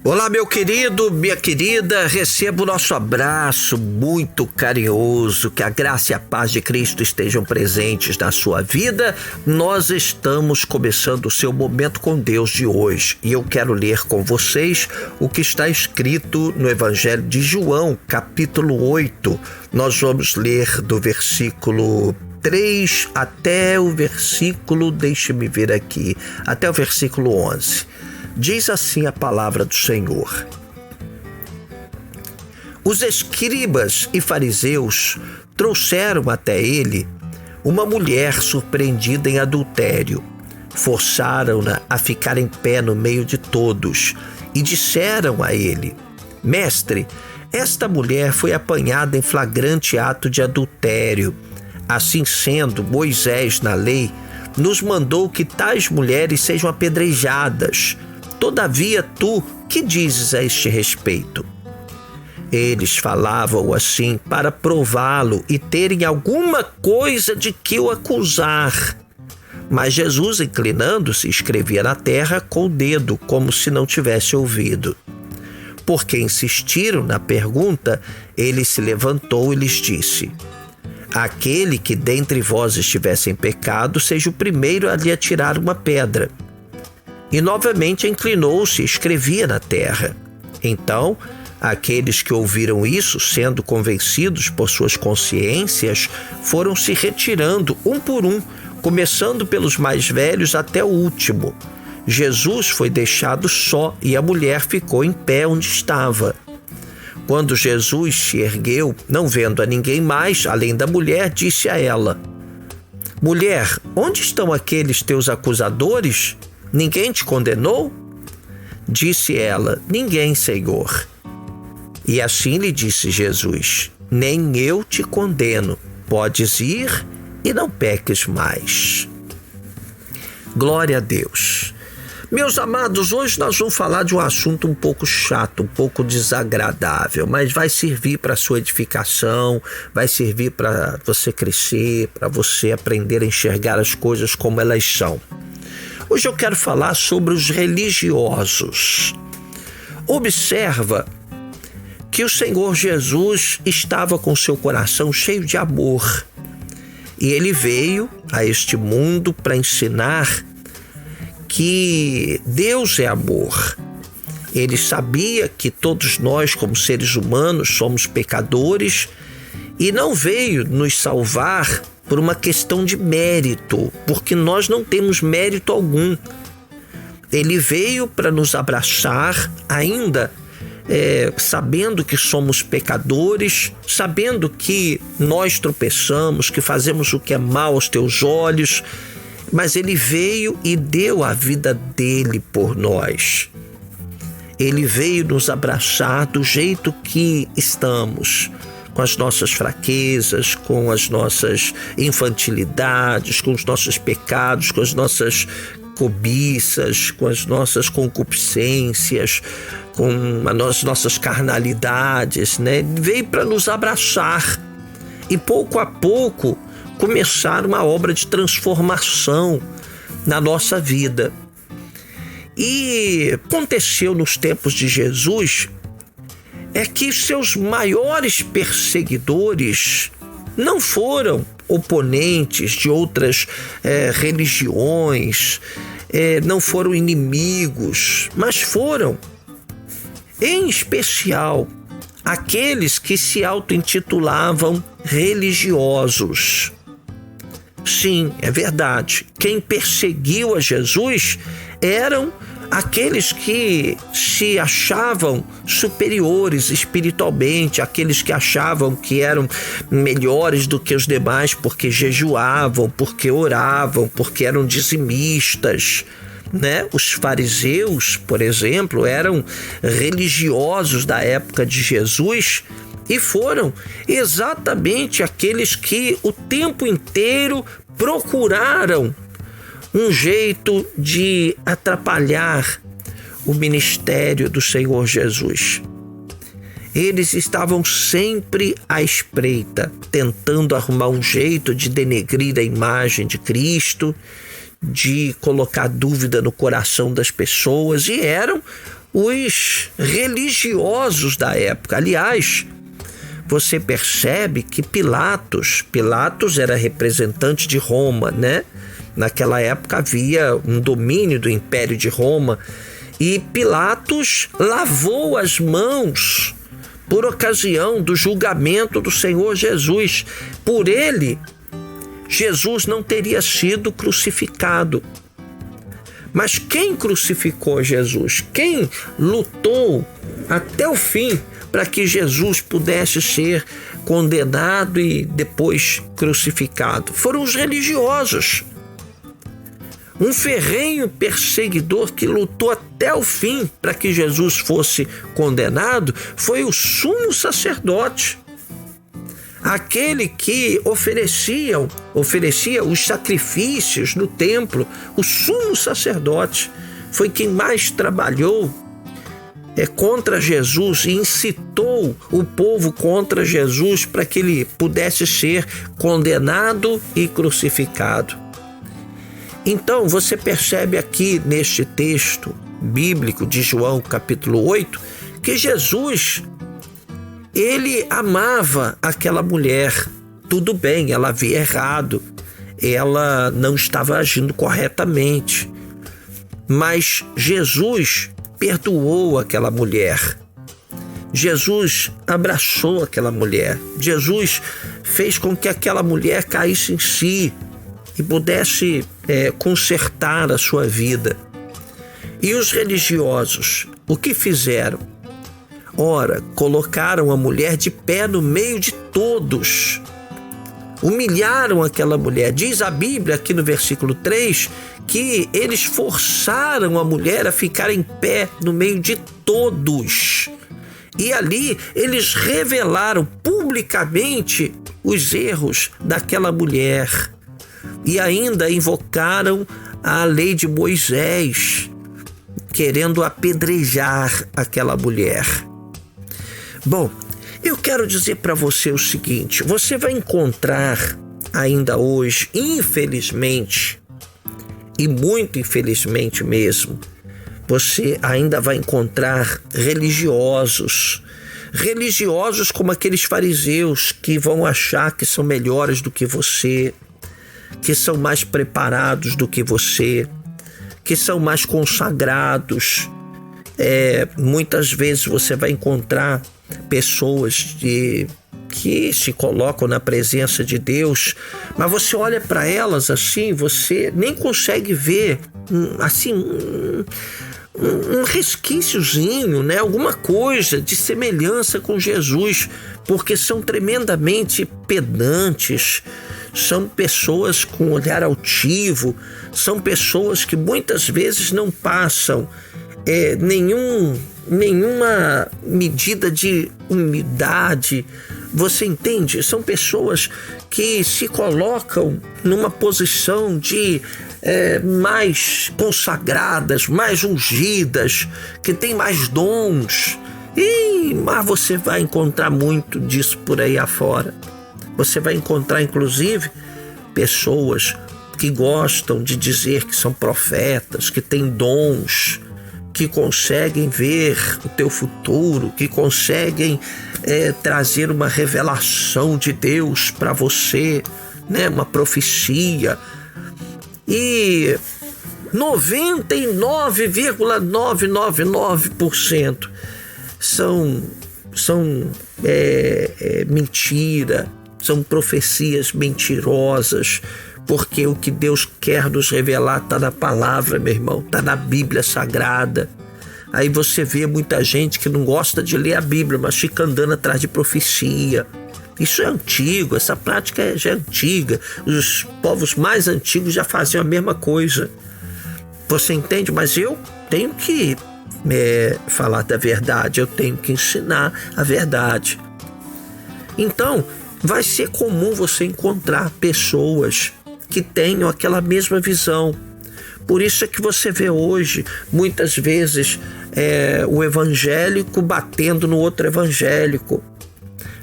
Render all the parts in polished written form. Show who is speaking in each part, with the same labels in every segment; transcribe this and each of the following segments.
Speaker 1: Olá, meu querido, minha querida, receba o nosso abraço muito carinhoso, que a graça e a paz de Cristo estejam presentes na sua vida. Nós estamos começando o seu Momento com Deus de hoje e eu quero ler com vocês o que está escrito no Evangelho de João, capítulo 8. Nós vamos ler do versículo 3 até o versículo, deixe-me ver aqui, até o versículo 11. Diz assim a palavra do Senhor: Os escribas e fariseus trouxeram até ele uma mulher surpreendida em adultério. Forçaram-na a ficar em pé no meio de todos e disseram a ele: Mestre, esta mulher foi apanhada em flagrante ato de adultério. Assim sendo, Moisés, na lei, nos mandou que tais mulheres sejam apedrejadas. Todavia, tu, que dizes a este respeito? Eles falavam assim para prová-lo e terem alguma coisa de que o acusar. Mas Jesus, inclinando-se, escrevia na terra com o dedo, como se não tivesse ouvido. Porque insistiram na pergunta, ele se levantou e lhes disse: Aquele que dentre vós estivesse em pecado, seja o primeiro a lhe atirar uma pedra. E novamente inclinou-se e escrevia na terra. Então, aqueles que ouviram isso, sendo convencidos por suas consciências, foram se retirando um por um, começando pelos mais velhos até o último. Jesus foi deixado só e a mulher ficou em pé onde estava. Quando Jesus se ergueu, não vendo a ninguém mais, além da mulher, disse a ela: Mulher, onde estão aqueles teus acusadores? Ninguém te condenou? Disse ela: Ninguém, Senhor. E assim lhe disse Jesus: Nem eu te condeno. Podes ir e não peques mais. Glória a Deus. Meus amados, hoje nós vamos falar de um assunto um pouco chato, um pouco desagradável, mas vai servir para a sua edificação, vai servir para você crescer, para você aprender a enxergar as coisas como elas são. Hoje eu quero falar sobre os religiosos. Observa que o Senhor Jesus estava com seu coração cheio de amor. E ele veio a este mundo para ensinar que Deus é amor. Ele sabia que todos nós, como seres humanos, somos pecadores e não veio nos salvar por uma questão de mérito, porque nós não temos mérito algum. Ele veio para nos abraçar, ainda sabendo que somos pecadores, sabendo que nós tropeçamos, que fazemos o que é mal aos teus olhos, mas ele veio e deu a vida dele por nós. Ele veio nos abraçar do jeito que estamos, com as nossas fraquezas, com as nossas infantilidades, com os nossos pecados, com as nossas cobiças, com as nossas concupiscências, com as nossas carnalidades, né? Ele veio para nos abraçar e pouco a pouco começar uma obra de transformação na nossa vida. E aconteceu nos tempos de Jesus é que seus maiores perseguidores não foram oponentes de outras religiões, não foram inimigos, mas foram, em especial, aqueles que se auto-intitulavam religiosos. Sim, é verdade. Quem perseguiu a Jesus eram aqueles que se achavam superiores espiritualmente, aqueles que achavam que eram melhores do que os demais porque jejuavam, porque oravam, porque eram dizimistas, né? Os fariseus, por exemplo, eram religiosos da época de Jesus e foram exatamente aqueles que o tempo inteiro procuraram um jeito de atrapalhar o ministério do Senhor Jesus. Eles estavam sempre à espreita, tentando arrumar um jeito de denegrir a imagem de Cristo, de colocar dúvida no coração das pessoas, e eram os religiosos da época. Aliás, você percebe que Pilatos era representante de Roma, né? Naquela época havia um domínio do Império de Roma e Pilatos lavou as mãos por ocasião do julgamento do Senhor Jesus. Por ele, Jesus não teria sido crucificado. Mas quem crucificou Jesus? Quem lutou até o fim para que Jesus pudesse ser condenado e depois crucificado? Foram os religiosos. Um ferrenho perseguidor que lutou até o fim para que Jesus fosse condenado foi o sumo sacerdote. Aquele que oferecia os sacrifícios no templo, o sumo sacerdote, foi quem mais trabalhou contra Jesus e incitou o povo contra Jesus para que ele pudesse ser condenado e crucificado. Então você percebe aqui neste texto bíblico de João capítulo 8 que Jesus, ele amava aquela mulher. Tudo bem, ela havia errado, ela não estava agindo corretamente, mas Jesus perdoou aquela mulher. Jesus abraçou aquela mulher. Jesus fez com que aquela mulher caísse em si e pudesse consertar a sua vida. E os religiosos, o que fizeram? Ora, colocaram a mulher de pé no meio de todos. Humilharam aquela mulher. Diz a Bíblia aqui no versículo 3 que eles forçaram a mulher a ficar em pé no meio de todos. E ali eles revelaram publicamente os erros daquela mulher. E ainda invocaram a lei de Moisés, querendo apedrejar aquela mulher. Bom, eu quero dizer para você o seguinte: você vai encontrar ainda hoje, infelizmente, e muito infelizmente mesmo, você ainda vai encontrar religiosos como aqueles fariseus que vão achar que são melhores do que você, que são mais preparados do que você, que são mais consagrados. Muitas vezes você vai encontrar pessoas que se colocam na presença de Deus, mas você olha para elas assim, você nem consegue ver um resquíciozinho, né? Alguma coisa de semelhança com Jesus, porque são tremendamente pedantes, são pessoas com olhar altivo, são pessoas que muitas vezes não passam nenhuma medida de humildade. Você entende? São pessoas que se colocam numa posição de mais consagradas, mais ungidas, que tem mais dons. Mas você vai encontrar muito disso por aí afora. Você vai encontrar, inclusive, pessoas que gostam de dizer que são profetas, que têm dons, que conseguem ver o teu futuro, que conseguem trazer uma revelação de Deus para você, né? Uma profecia. E 99,999% são mentira, são profecias mentirosas, porque o que Deus quer nos revelar está na palavra, meu irmão, está na Bíblia Sagrada. Aí você vê muita gente que não gosta de ler a Bíblia, mas fica andando atrás de profecia. Isso é antigo, essa prática já é antiga. Os povos mais antigos já faziam a mesma coisa. Você entende? Mas eu tenho que falar da verdade, eu tenho que ensinar a verdade. Então, vai ser comum você encontrar pessoas que tenham aquela mesma visão. Por isso é que você vê hoje, muitas vezes, o evangélico batendo no outro evangélico.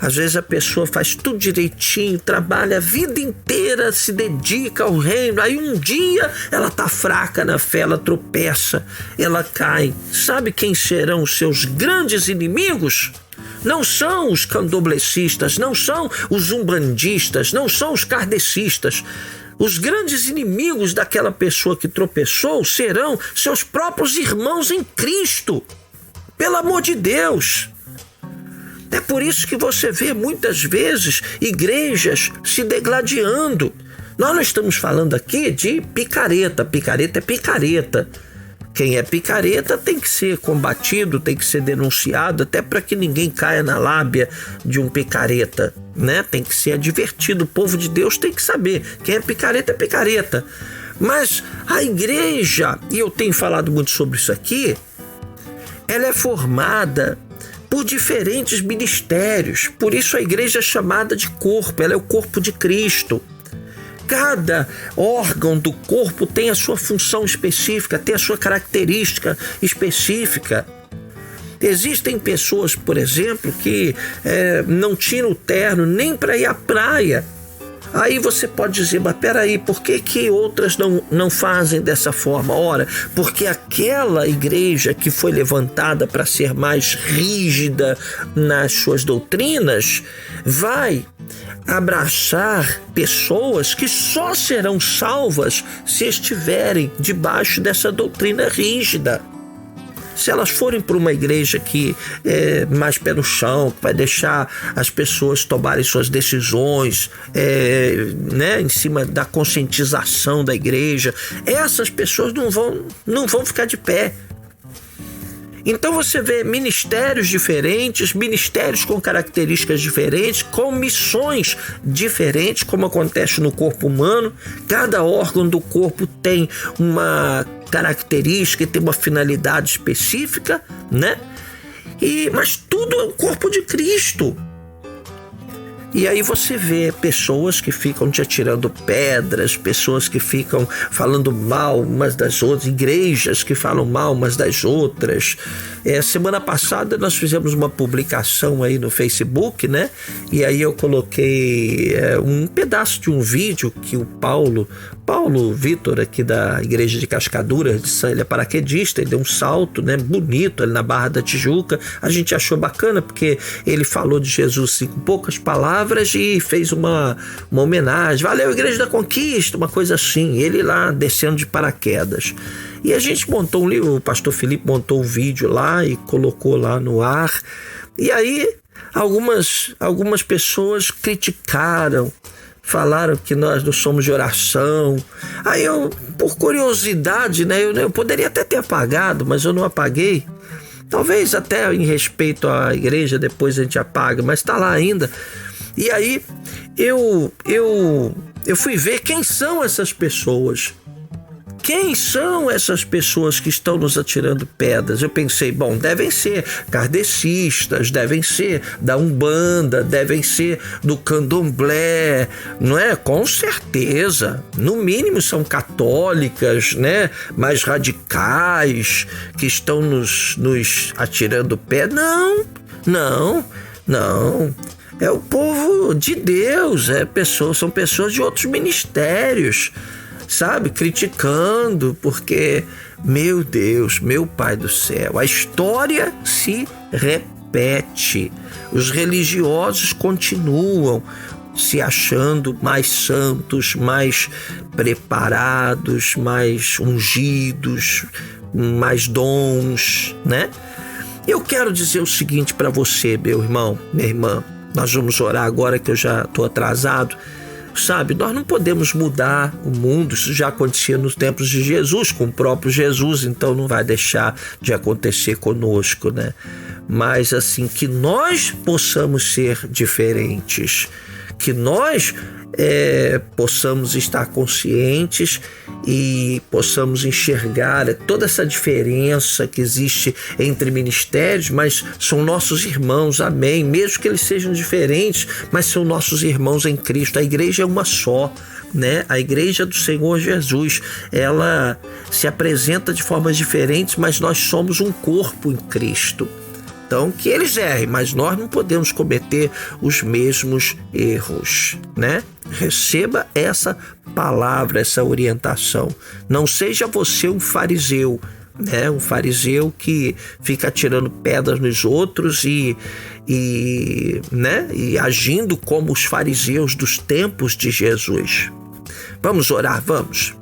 Speaker 1: Às vezes a pessoa faz tudo direitinho, trabalha a vida inteira, se dedica ao reino, aí um dia ela tá fraca na fé, ela tropeça, ela cai. Sabe quem serão os seus grandes inimigos? Não são os candoblecistas, não são os umbandistas, não são os kardecistas. Os grandes inimigos daquela pessoa que tropeçou serão seus próprios irmãos em Cristo. Pelo amor de Deus! É por isso que você vê muitas vezes igrejas se degladiando. Nós não estamos falando aqui de picareta. Picareta é picareta. Quem é picareta tem que ser combatido, tem que ser denunciado, até para que ninguém caia na lábia de um picareta, né? Tem que ser advertido. O povo de Deus tem que saber. Quem é picareta é picareta. Mas a igreja, e eu tenho falado muito sobre isso aqui, ela é formada por diferentes ministérios. Por isso a igreja é chamada de corpo, ela é o corpo de Cristo. Cada órgão do corpo tem a sua função específica, tem a sua característica específica. Existem pessoas, por exemplo, que não tiram o terno nem para ir à praia. Aí você pode dizer, mas peraí, por que outras não fazem dessa forma? Ora, porque aquela igreja que foi levantada para ser mais rígida nas suas doutrinas vai abraçar pessoas que só serão salvas se estiverem debaixo dessa doutrina rígida. Se elas forem para uma igreja que é mais pé no chão, que vai deixar as pessoas tomarem suas decisões, em cima da conscientização da igreja, essas pessoas não vão ficar de pé. Então você vê ministérios diferentes, ministérios com características diferentes, com missões diferentes, como acontece no corpo humano. Cada órgão do corpo tem uma característica e tem uma finalidade específica, né? Mas tudo é o corpo de Cristo. E aí você vê pessoas que ficam te atirando pedras, pessoas que ficam falando mal umas das outras, igrejas que falam mal umas das outras. Semana passada nós fizemos uma publicação aí no Facebook, né? E aí eu coloquei um pedaço de um vídeo que o Paulo Vitor, aqui da igreja de Cascadura, ele é paraquedista, ele deu um salto, né, bonito ali na Barra da Tijuca. A gente achou bacana porque ele falou de Jesus assim, com poucas palavras e fez uma homenagem. Valeu, Igreja da Conquista, uma coisa assim. Ele lá descendo de paraquedas. E a gente montou um livro, o pastor Felipe montou um vídeo lá e colocou lá no ar. E aí algumas pessoas criticaram, falaram que nós não somos de oração. Aí eu, por curiosidade, né, eu poderia até ter apagado, mas eu não apaguei. Talvez até em respeito à igreja depois a gente apaga, mas está lá ainda. E aí eu fui ver quem são essas pessoas. Quem são essas pessoas que estão nos atirando pedras? Eu pensei, bom, devem ser kardecistas, devem ser da Umbanda, devem ser do Candomblé, não é? Com certeza. No mínimo são católicas, né? Mais radicais, que estão nos atirando pedras. Não. É o povo de Deus, são pessoas de outros ministérios, sabe? Criticando, porque, meu Deus, meu Pai do céu, a história se repete. Os religiosos continuam se achando mais santos, mais preparados, mais ungidos, mais dons, né? Eu quero dizer o seguinte para você, meu irmão, minha irmã. Nós vamos orar agora que eu já estou atrasado. Sabe, nós não podemos mudar o mundo. Isso já acontecia nos tempos de Jesus, com o próprio Jesus, então não vai deixar de acontecer conosco, né? Mas assim, que nós possamos ser diferentes, que nós possamos estar conscientes e possamos enxergar toda essa diferença que existe entre ministérios, mas são nossos irmãos, amém, mesmo que eles sejam diferentes, mas são nossos irmãos em Cristo. A igreja é uma só, né? A igreja do Senhor Jesus, ela se apresenta de formas diferentes, mas nós somos um corpo em Cristo. Então, que eles errem, mas nós não podemos cometer os mesmos erros, né? Receba essa palavra, essa orientação. Não seja você um fariseu, né? Um fariseu que fica atirando pedras nos outros e agindo como os fariseus dos tempos de Jesus. Vamos orar, vamos.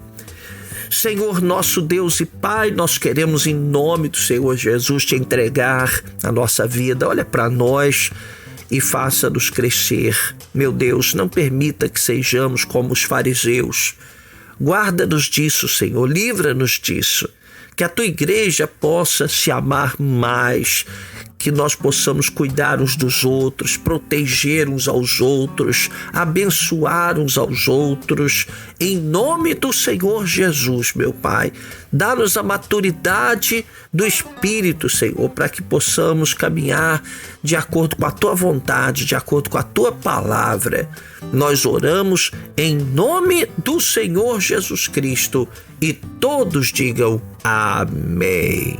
Speaker 1: Senhor, nosso Deus e Pai, nós queremos em nome do Senhor Jesus te entregar a nossa vida. Olha para nós e faça-nos crescer. Meu Deus, não permita que sejamos como os fariseus. Guarda-nos disso, Senhor, livra-nos disso. Que a tua igreja possa se amar mais, que nós possamos cuidar uns dos outros, proteger uns aos outros, abençoar uns aos outros, em nome do Senhor Jesus, meu Pai. Dá-nos a maturidade do Espírito, Senhor, para que possamos caminhar de acordo com a tua vontade, de acordo com a tua palavra. Nós oramos em nome do Senhor Jesus Cristo e todos digam amém.